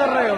कर रहे हो?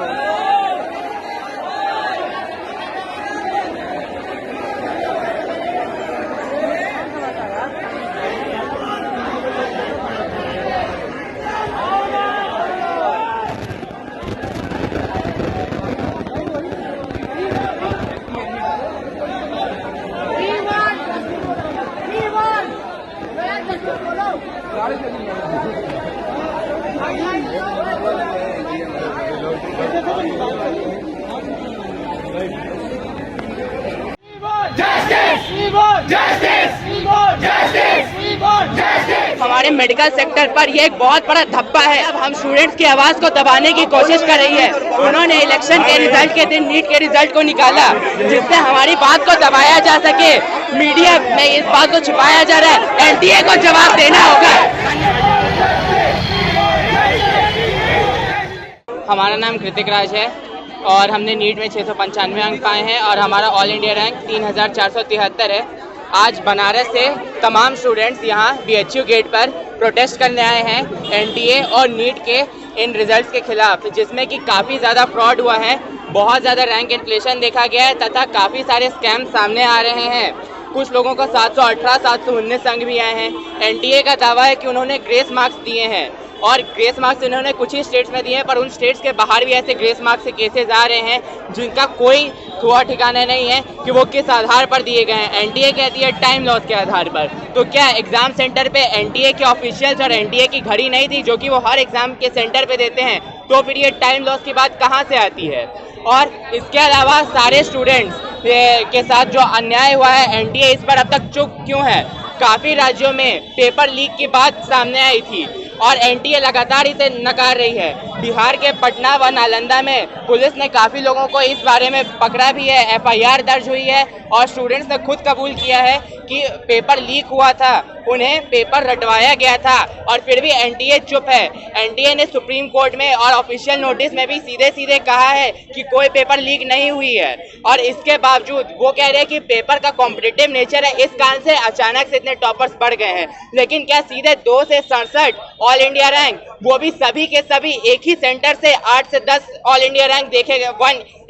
हमारे मेडिकल सेक्टर पर ये एक बहुत बड़ा धब्बा है। अब हम स्टूडेंट्स की आवाज को दबाने की कोशिश कर रही है। उन्होंने इलेक्शन के रिजल्ट के दिन नीट के रिजल्ट को निकाला, जिससे हमारी बात को दबाया जा सके। मीडिया में इस बात को छुपाया जा रहा है। एनटीए को जवाब देना होगा। हमारा नाम कृतिक राज है और हमने नीट में 695 अंक पाए हैं और हमारा ऑल इंडिया रैंक 3473 है। आज बनारस से तमाम स्टूडेंट्स यहाँ BHU गेट पर प्रोटेस्ट करने आए हैं एनटीए और नीट के इन रिजल्ट्स के खिलाफ, जिसमें कि काफ़ी ज़्यादा फ्रॉड हुआ है, बहुत ज़्यादा रैंक इन्फ्लेशन देखा गया है तथा काफ़ी सारे स्कैम सामने आ रहे हैं। कुछ लोगों को 718, 719 अंक भी आए हैं। एनटीए का दावा है कि उन्होंने ग्रेस मार्क्स दिए हैं और ग्रेस मार्क्स इन्होंने कुछ ही स्टेट्स में दिए हैं, पर उन स्टेट्स के बाहर भी ऐसे ग्रेस मार्क्स के केसेस आ रहे हैं जिनका कोई ठोआ ठिकाना नहीं है कि वो किस आधार पर दिए गए हैं। एनटीए कहती है टाइम लॉस के आधार पर। तो क्या एग्जाम सेंटर पे एनटीए के ऑफिशियल्स और एनटीए की घड़ी नहीं थी जो कि वो हर एग्जाम के सेंटर पे देते हैं? तो फिर ये टाइम लॉस की बात कहाँ से आती है? और इसके अलावा सारे स्टूडेंट्स के साथ जो अन्याय हुआ है, एनटीए इस पर अब तक चुप क्यों है? काफ़ी राज्यों में पेपर लीक की बात सामने आई थी और एनटीए लगातार इसे नकार रही है। बिहार के पटना व नालंदा में पुलिस ने काफ़ी लोगों को इस बारे में पकड़ा भी है, FIR दर्ज हुई है और स्टूडेंट्स ने खुद कबूल किया है कि पेपर लीक हुआ था, उन्हें पेपर रटवाया गया था और फिर भी एनटीए चुप है। एनटीए ने सुप्रीम कोर्ट में और ऑफिशियल नोटिस में भी सीधे सीधे कहा है कि कोई पेपर लीक नहीं हुई है और इसके बावजूद वो कह रहे हैं कि पेपर का कॉम्पिटिटिव नेचर है, इस कारण से अचानक से इतने टॉपर्स बढ़ गए हैं। लेकिन क्या सीधे 2 से 67 ऑल इंडिया रैंक, वो भी सभी के सभी एक ही सेंटर से 8 से 10 ऑल इंडिया रैंक देखे गए,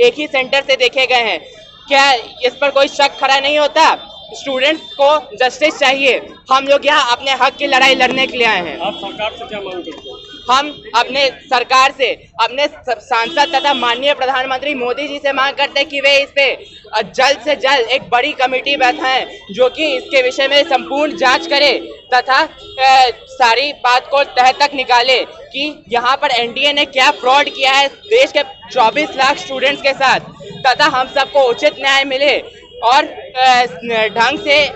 एक ही सेंटर से देखे गए हैं? क्या इस पर कोई शक खड़ा नहीं होता? स्टूडेंट्स को जस्टिस चाहिए। हम लोग यहाँ अपने हक की लड़ाई लड़ने के लिए आए हैं। आप सरकार से क्या मांग करते हैं? हम अपने सरकार से, अपने सांसद तथा माननीय प्रधानमंत्री मोदी जी से मांग करते हैं कि वे इस पे जल्द से जल्द एक बड़ी कमेटी बैठाएं जो कि इसके विषय में संपूर्ण जांच करे तथा सारी बात को तह तक निकाले कि यहाँ पर एनटीए ने क्या फ्रॉड किया है देश के 24 लाख स्टूडेंट्स के साथ, तथा हम सबको उचित न्याय मिले और ढंग से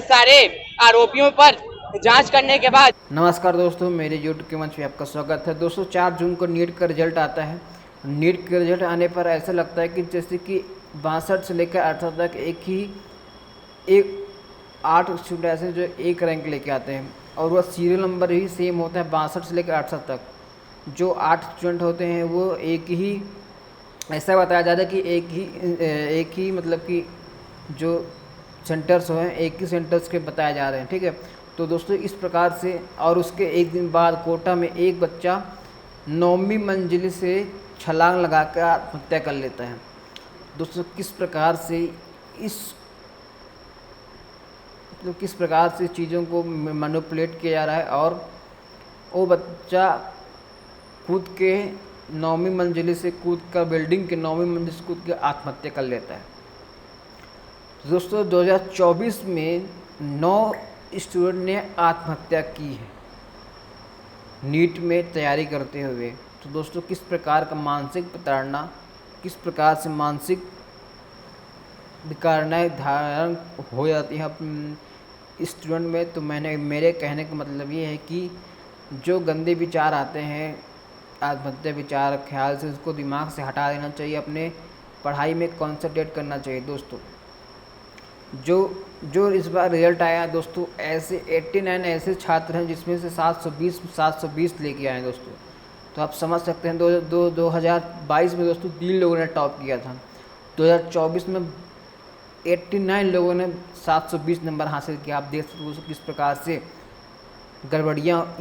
सारे आरोपियों पर जांच करने के बाद। नमस्कार दोस्तों, मेरे यूट्यूब के मंच पे आपका स्वागत है। दोस्तों 4 जून को नीट का रिजल्ट आता है। नीट के रिजल्ट आने पर ऐसा लगता है कि जैसे कि 62 से लेकर 68 तक एक 8 स्टूडेंट ऐसे जो एक रैंक लेके आते हैं और वह सीरियल नंबर ही सेम होता है 62 से लेकर 68 तक। जो 8 स्टूडेंट होते हैं वो एक ही, ऐसा बताया जाता है कि एक ही मतलब कि जो सेंटर्स हैं एक ही सेंटर्स के बताए जा रहे हैं, ठीक है। तो दोस्तों इस प्रकार से, और उसके एक दिन बाद कोटा में एक बच्चा 9वीं मंजिल से छलांग लगाकर आत्महत्या कर लेता है। दोस्तों किस प्रकार से चीज़ों को मैनिपुलेट किया जा रहा है और वो बच्चा कूद के 9वीं मंजिल से बिल्डिंग के 9वीं मंजिल से कूद के आत्महत्या कर लेता है। दोस्तों 2024 में 9 स्टूडेंट ने आत्महत्या की है नीट में तैयारी करते हुए। तो दोस्तों किस प्रकार का मानसिक प्रताड़ना, किस प्रकार से मानसिक विकारणाएं धारण हो जाती हैं स्टूडेंट में। तो मेरे कहने का मतलब ये है कि जो गंदे विचार आते हैं, आत्महत्या विचार, ख्याल से उसको दिमाग से हटा देना चाहिए, अपने पढ़ाई में कॉन्सेंट्रेट करना चाहिए। दोस्तों जो इस बार रिजल्ट आया दोस्तों, ऐसे 89 ऐसे छात्र हैं जिसमें से 720 लेके आए दोस्तों। तो आप समझ सकते हैं 2022 में दोस्तों 3 लोगों ने टॉप किया था, 2024 में 89 लोगों ने 720 नंबर हासिल किया। आप देख सकते हो किस प्रकार से गड़बड़ियाँ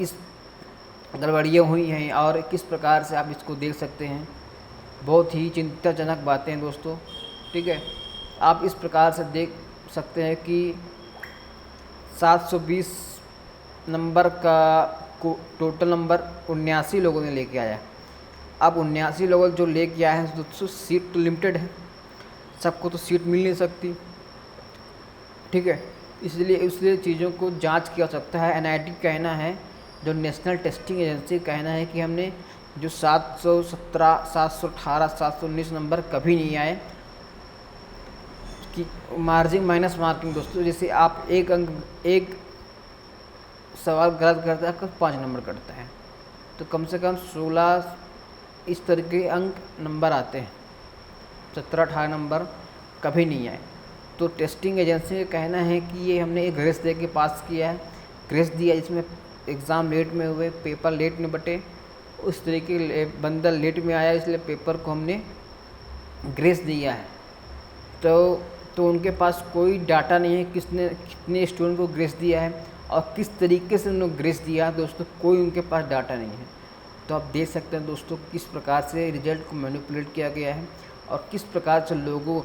हुई हैं और किस प्रकार से आप इसको देख सकते हैं बहुत ही चिंताजनक बातें हैं दोस्तों। ठीक है, आप इस प्रकार से देख सकते हैं कि 720 नंबर का टोटल नंबर 79 लोगों ने लेके आया। अब 79 लोग जो लेके आए हैं दोस्तों, सीट तो लिमिटेड है, सबको तो सीट मिल नहीं सकती। ठीक है, इसलिए चीज़ों को जांच की आवश्यकता है। NIT कहना है, जो नेशनल टेस्टिंग एजेंसी कहना है कि हमने जो 717, 718, 719 नंबर कभी नहीं आए कि मार्जिन माइनस मार्किंग दोस्तों, जैसे आप एक सवाल गलत करता है तो 5 नंबर कटता है, तो कम से कम 16 इस तरह के अंक नंबर आते हैं। 17-18 नंबर कभी नहीं आए। तो टेस्टिंग एजेंसी का कहना है कि ये हमने एक ग्रेस दे के पास किया है, ग्रेस दिया जिसमें एग्ज़ाम लेट में हुए, पेपर लेट में बटे, उस तरीके बंदा लेट में आया इसलिए पेपर को हमने ग्रेस दिया है। तो उनके पास कोई डाटा नहीं है किसने कितने स्टूडेंट को ग्रेस दिया है और किस तरीके से उन्होंने ग्रेस दिया है दोस्तों, कोई उनके पास डाटा नहीं है। तो आप देख सकते हैं दोस्तों किस प्रकार से रिजल्ट को मैनिपुलेट किया गया है और किस प्रकार से लोगों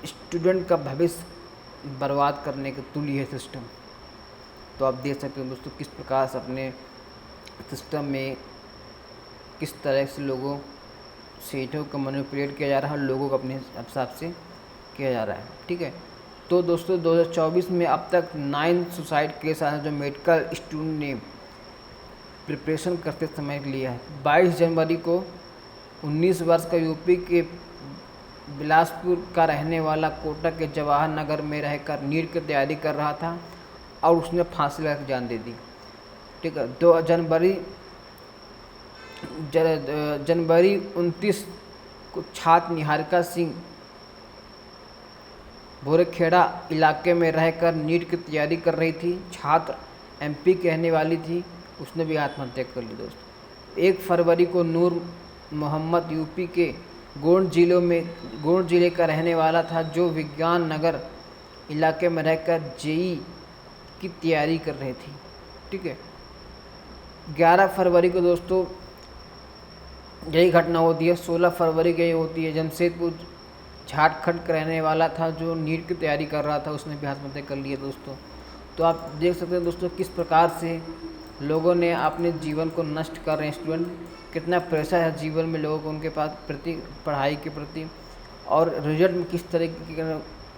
स्टूडेंट का भविष्य बर्बाद करने के तुल्य है सिस्टम। तो आप देख सकते हैं दोस्तों किस प्रकार से अपने सिस्टम में किस तरह से लोगों सीटों को मैनिपुलेट किया जा रहा है और लोगों को अपने हिसाब से किया जा रहा है। ठीक है, तो दोस्तों 2024 में अब तक 9 सुसाइड केस आए हैं जो मेडिकल स्टूडेंट ने प्रिपरेशन करते समय लिया है। 22 जनवरी को 19 वर्ष का यूपी के बिलासपुर का रहने वाला कोटा के जवाहर नगर में रहकर नीट की तैयारी कर रहा था और उसने फांसी लगाकर जान दे दी। ठीक है, 2 जनवरी 29 को छात्र निहारिका सिंह भोरेखेड़ा इलाके में रहकर नीट की तैयारी कर रही थी। छात्र MP की रहने वाली थी, उसने भी आत्महत्या कर ली दोस्तों। 1 फरवरी को नूर मोहम्मद यूपी के गोंड जिले का रहने वाला था जो विज्ञान नगर इलाके में रहकर JEE की तैयारी कर रही थी। ठीक है, 11 फरवरी को दोस्तों यही घटना होती है। 16 फरवरी की होती है, जमशेदपुर झारखंड का रहने वाला था जो नीट की तैयारी कर रहा था, उसने भी आत्महत्या कर ली है दोस्तों। तो आप देख सकते हैं दोस्तों किस प्रकार से लोगों ने अपने जीवन को नष्ट कर रहे हैं। स्टूडेंट कितना प्रेशर है जीवन में लोगों को उनके पास प्रति पढ़ाई के प्रति, और रिजल्ट में किस तरह की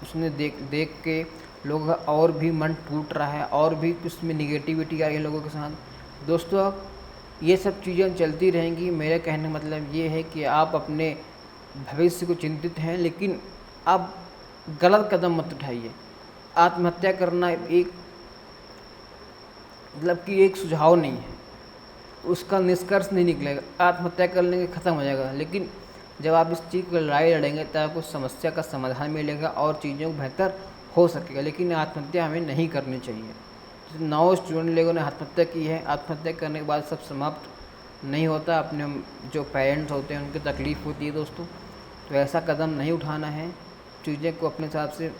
उसने देख के लोगों का और भी मन टूट रहा है और भी उसमें निगेटिविटी आ रही है लोगों के साथ। दोस्तों ये सब चीज़ें चलती रहेंगी। मेरे कहने का मतलब ये है कि आप अपने भविष्य को चिंतित हैं, लेकिन आप गलत कदम मत उठाइए। आत्महत्या करना एक मतलब कि एक सुझाव नहीं है, उसका निष्कर्ष नहीं निकलेगा। आत्महत्या कर लेंगे ख़त्म हो जाएगा, लेकिन जब आप इस चीज़ को लड़ाई लड़ेंगे तब आपको समस्या का समाधान मिलेगा और चीज़ों को बेहतर हो सकेगा। लेकिन आत्महत्या हमें नहीं करनी चाहिए। 9 स्टूडेंट लोगों ने आत्महत्या की है। आत्महत्या करने के बाद सब समाप्त नहीं होता, अपने जो पेरेंट्स होते हैं उनकी तकलीफ़ होती है दोस्तों। तो ऐसा कदम नहीं उठाना है, चीज़ें को अपने हिसाब से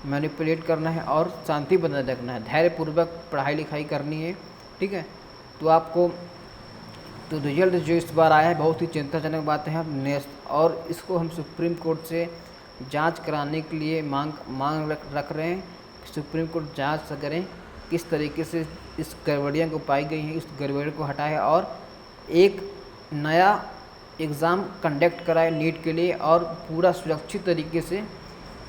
मैनिपुलेट करना है और शांति बनाए रखना है, धैर्यपूर्वक पढ़ाई लिखाई करनी है। ठीक है, तो आपको तो रिजल्ट जो इस बार आया है बहुत ही चिंताजनक बात है और इसको हम सुप्रीम कोर्ट से जांच कराने के लिए मांग रख रहे हैं कि सुप्रीम कोर्ट जांच करें किस तरीके से इस गड़बड़ियाँ को पाई गई हैं, इस गड़बड़ी को हटाए और एक नया एग्ज़ाम कंडक्ट कराए नीट के लिए और पूरा सुरक्षित तरीके से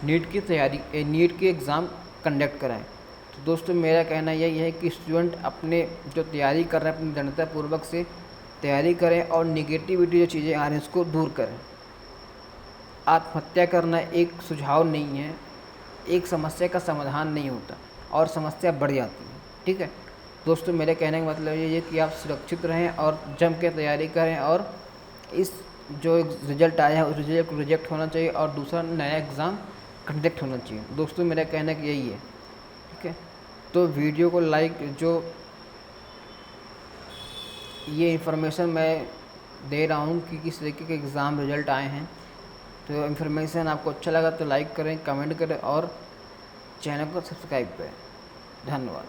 नीट की तैयारी नीट के एग्ज़ाम कंडक्ट कराएं। तो दोस्तों मेरा कहना यही है कि स्टूडेंट अपने जो तैयारी कर रहे हैं अपनी दृढ़तापूर्वक से तैयारी करें और निगेटिविटी जो चीज़ें आ रही हैं उसको दूर करें। आत्महत्या करना एक सुझाव नहीं है, एक समस्या का समाधान नहीं होता और समस्या बढ़ जाती है। ठीक है दोस्तों, मेरे कहने का मतलब ये है कि आप सुरक्षित रहें और जम के तैयारी करें और इस जो रिज़ल्ट आया है उस रिज़ल्ट को रिजेक्ट होना चाहिए और दूसरा नया एग्ज़ाम कंडक्ट होना चाहिए। दोस्तों मेरा कहना कि यही है। ठीक है, तो वीडियो को लाइक, जो ये इन्फॉर्मेशन मैं दे रहा हूँ कि किस तरीके के एग्ज़ाम रिज़ल्ट आए हैं, तो इन्फॉर्मेशन आपको अच्छा लगा तो लाइक करें, कमेंट करें और चैनल को सब्सक्राइब करें। धन्यवाद।